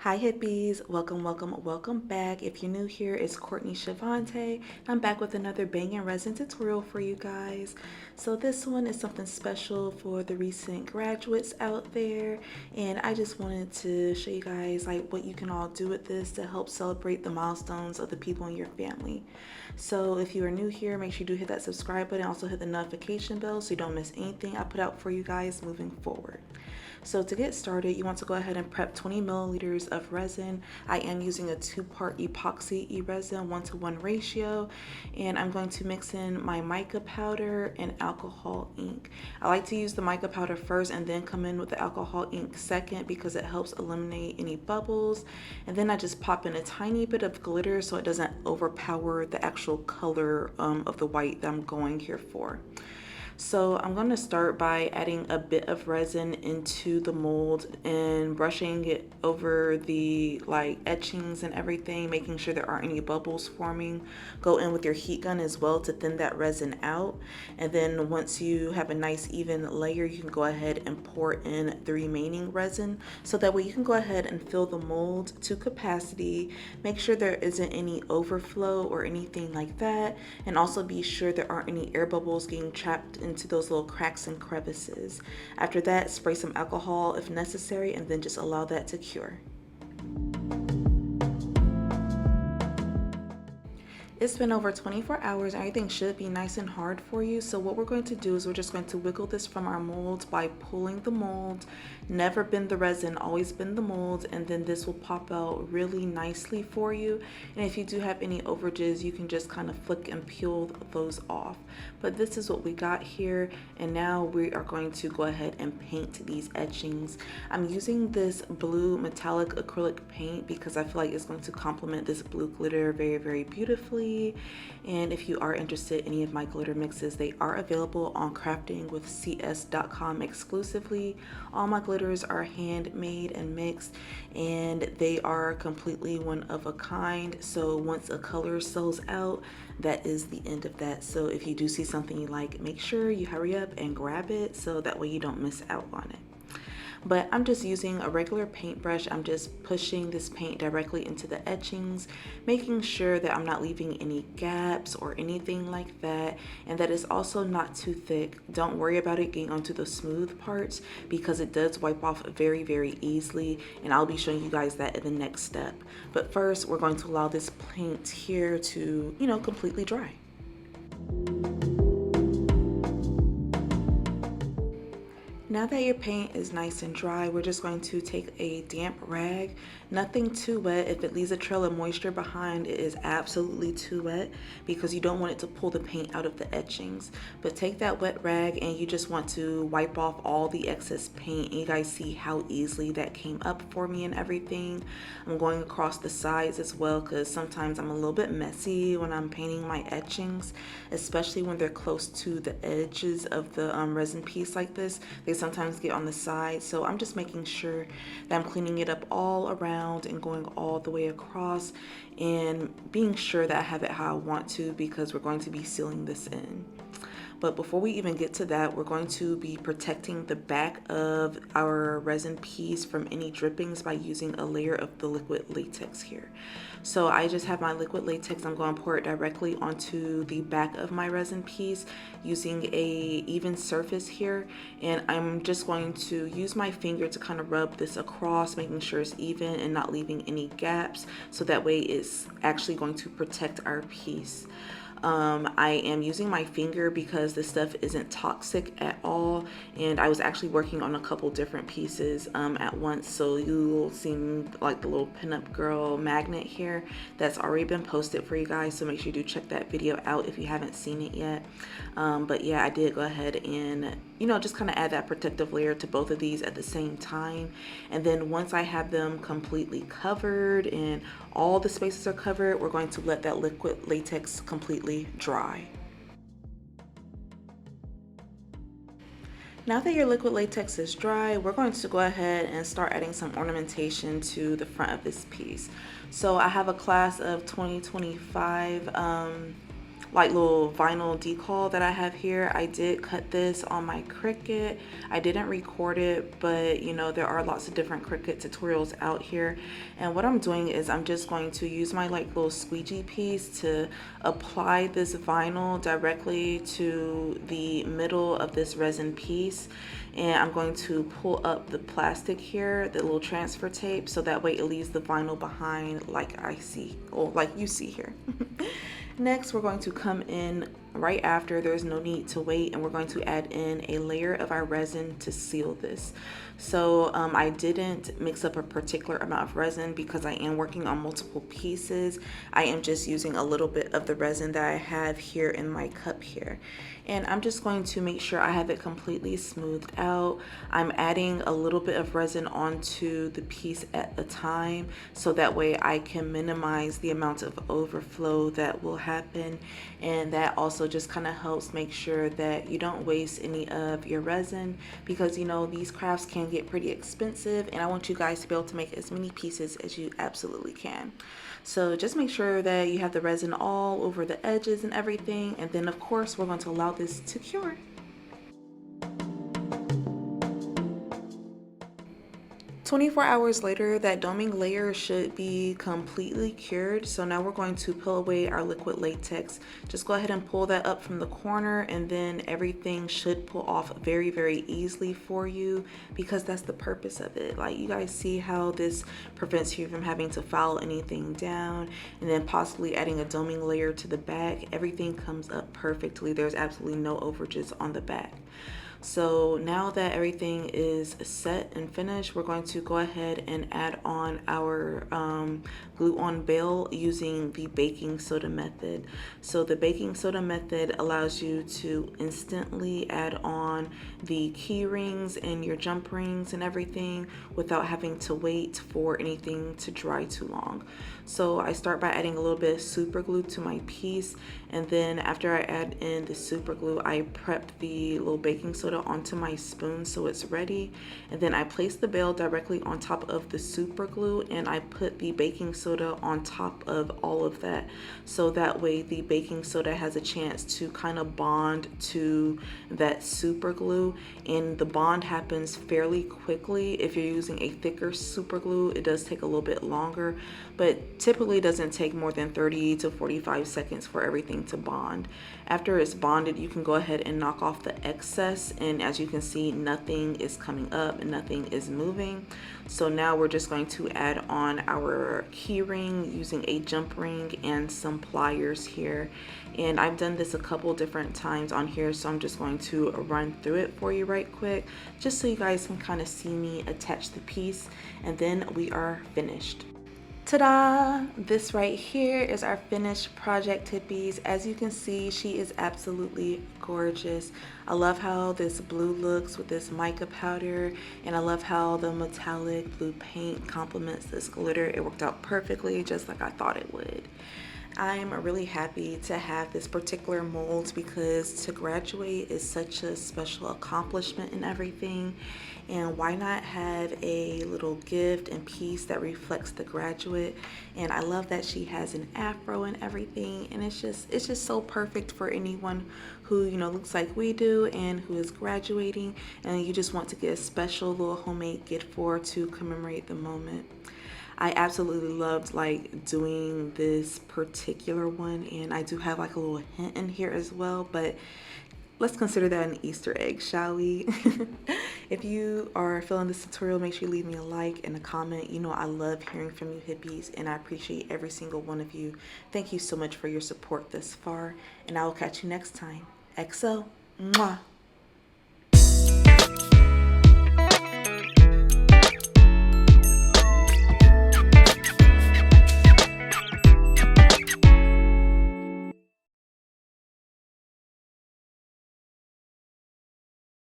Hi hippies, welcome back. If you're new here, it's Courtney Shavante. I'm back with another banging resin tutorial for you guys. So this one is something special for the recent graduates out there, and I just wanted to show you guys like what you can all do with this to help celebrate the milestones of the people in your family. So if you are new here, make sure you do hit that subscribe button, also hit the notification bell so you don't miss anything I put out for you guys moving forward. So to get started, you want to go ahead and prep 20 milliliters of resin. I am using a 2-part epoxy e-resin 1-to-1 ratio, and I'm going to mix in my mica powder and alcohol ink. I like to use the mica powder first and then come in with the alcohol ink second because it helps eliminate any bubbles. And then I just pop in a tiny bit of glitter so it doesn't overpower the actual color of the white that I'm going here for. So I'm going to start by adding a bit of resin into the mold and brushing it over the etchings and everything, making sure there aren't any bubbles forming. Go in with your heat gun as well to thin that resin out. And then once you have a nice even layer, you can go ahead and pour in the remaining resin. So that way you can go ahead and fill the mold to capacity. Make sure there isn't any overflow or anything like that. And also be sure there aren't any air bubbles getting trapped into those little cracks and crevices. After that, spray some alcohol if necessary and then just allow that to cure. It's been over 24 hours. Everything should be nice and hard for you. So what we're going to do is we're just going to wiggle this from our mold by pulling the mold. Never bend the resin, always bend the mold, and then this will pop out really nicely for you. And if you do have any overages, you can just kind of flick and peel those off. But this is what we got here, and now we are going to go ahead and paint these etchings. I'm using this blue metallic acrylic paint because I feel like it's going to complement this blue glitter very, very beautifully. And if you are interested in any of my glitter mixes, they are available on craftingwithcs.com exclusively. All my glitters are handmade and mixed, and they are completely one of a kind. So once a color sells out, that is the end of that. So if you do see something you like, make sure you hurry up and grab it so that way you don't miss out on it. But I'm just using a regular paintbrush. I'm just pushing this paint directly into the etchings, making sure that I'm not leaving any gaps or anything like that, and that it's also not too thick. Don't worry about it getting onto the smooth parts because it does wipe off very, very easily, and I'll be showing you guys that in the next step. But first, we're going to allow this paint here to, completely dry. Now that your paint is nice and dry, we're just going to take a damp rag, nothing too wet. If it leaves a trail of moisture behind, it is absolutely too wet because you don't want it to pull the paint out of the etchings. But take that wet rag and you just want to wipe off all the excess paint. And you guys see how easily that came up for me and everything. I'm going across the sides as well because sometimes I'm a little bit messy when I'm painting my etchings, especially when they're close to the edges of the resin piece like this. They sometimes get on the side, so I'm just making sure that I'm cleaning it up all around and going all the way across and being sure that I have it how I want to because we're going to be sealing this in. But before we even get to that, we're going to be protecting the back of our resin piece from any drippings by using a layer of the liquid latex here. So I just have my liquid latex. I'm going to pour it directly onto the back of my resin piece using a even surface here. And I'm just going to use my finger to kind of rub this across, making sure it's even and not leaving any gaps. So that way it's actually going to protect our piece. I am using my finger because this stuff isn't toxic at all, and I was actually working on a couple different pieces at once, so you will see like the little pinup girl magnet here that's already been posted for you guys, so make sure you do check that video out if you haven't seen it yet. But yeah, I did go ahead and just kind of add that protective layer to both of these at the same time, and then once I have them completely covered and all the spaces are covered, we're going to let that liquid latex completely dry. Now that your liquid latex is dry, we're going to go ahead and start adding some ornamentation to the front of this piece. So I have a class of 2025 like little vinyl decal that I have here. I did cut this on my Cricut. I didn't record it, but you know, there are lots of different Cricut tutorials out here. And what I'm doing is I'm just going to use my like little squeegee piece to apply this vinyl directly to the middle of this resin piece. And I'm going to pull up the plastic here, the little transfer tape, so that way it leaves the vinyl behind like I see, or like you see here. Next, we're going to come in right after. There's no need to wait, and we're going to add in a layer of our resin to seal this. So I didn't mix up a particular amount of resin because I am working on multiple pieces. I am just using a little bit of the resin that I have here in my cup here. And I'm just going to make sure I have it completely smoothed out. I'm adding a little bit of resin onto the piece at a time, so that way I can minimize the amount of overflow that will happen. And that also just kind of helps make sure that you don't waste any of your resin, because you know, these crafts can get pretty expensive, and I want you guys to be able to make as many pieces as you absolutely can. So just make sure that you have the resin all over the edges and everything, and then of course we're going to allow this to cure. 24 hours later, that doming layer should be completely cured. So now we're going to peel away our liquid latex. Just go ahead and pull that up from the corner, and then everything should pull off very, very easily for you, because that's the purpose of it. Like, you guys see how this prevents you from having to file anything down, and then possibly adding a doming layer to the back. Everything comes up perfectly. There's absolutely no overages on the back. So now that everything is set and finished, we're going to go ahead and add on our glue on bail using the baking soda method. So the baking soda method allows you to instantly add on the key rings and your jump rings and everything without having to wait for anything to dry too long. So I start by adding a little bit of super glue to my piece, and then after I add in the super glue, I prep the little baking soda onto my spoon so it's ready, and then I place the bail directly on top of the super glue, and I put the baking soda on top of all of that, so that way the baking soda has a chance to kind of bond to that super glue, and the bond happens fairly quickly. If you're using a thicker super glue, it does take a little bit longer, but typically doesn't take more than 30 to 45 seconds for everything to bond. After it's bonded, you can go ahead and knock off the excess, and as you can see, nothing is coming up and nothing is moving. So now we're just going to add on our key ring using a jump ring and some pliers here. And I've done this a couple different times on here, so I'm just going to run through it for you right quick, just so you guys can kind of see me attach the piece, and then we are finished. Ta-da! This right here is our finished project, hippies. As you can see, she is absolutely gorgeous. I love how this blue looks with this mica powder, and I love how the metallic blue paint complements this glitter. It worked out perfectly, just like I thought it would. I'm really happy to have this particular mold, because to graduate is such a special accomplishment and everything, and why not have a little gift and piece that reflects the graduate. And I love that she has an afro and everything, and it's just so perfect for anyone who, you know, looks like we do and who is graduating, and you just want to get a special little homemade gift for to commemorate the moment. I absolutely loved like doing this particular one, and I do have like a little hint in here as well, but let's consider that an Easter egg, shall we? If you are feeling this tutorial, make sure you leave me a like and a comment. You know I love hearing from you, hippies, and I appreciate every single one of you. Thank you so much for your support thus far, and I will catch you next time. XO. Mwah.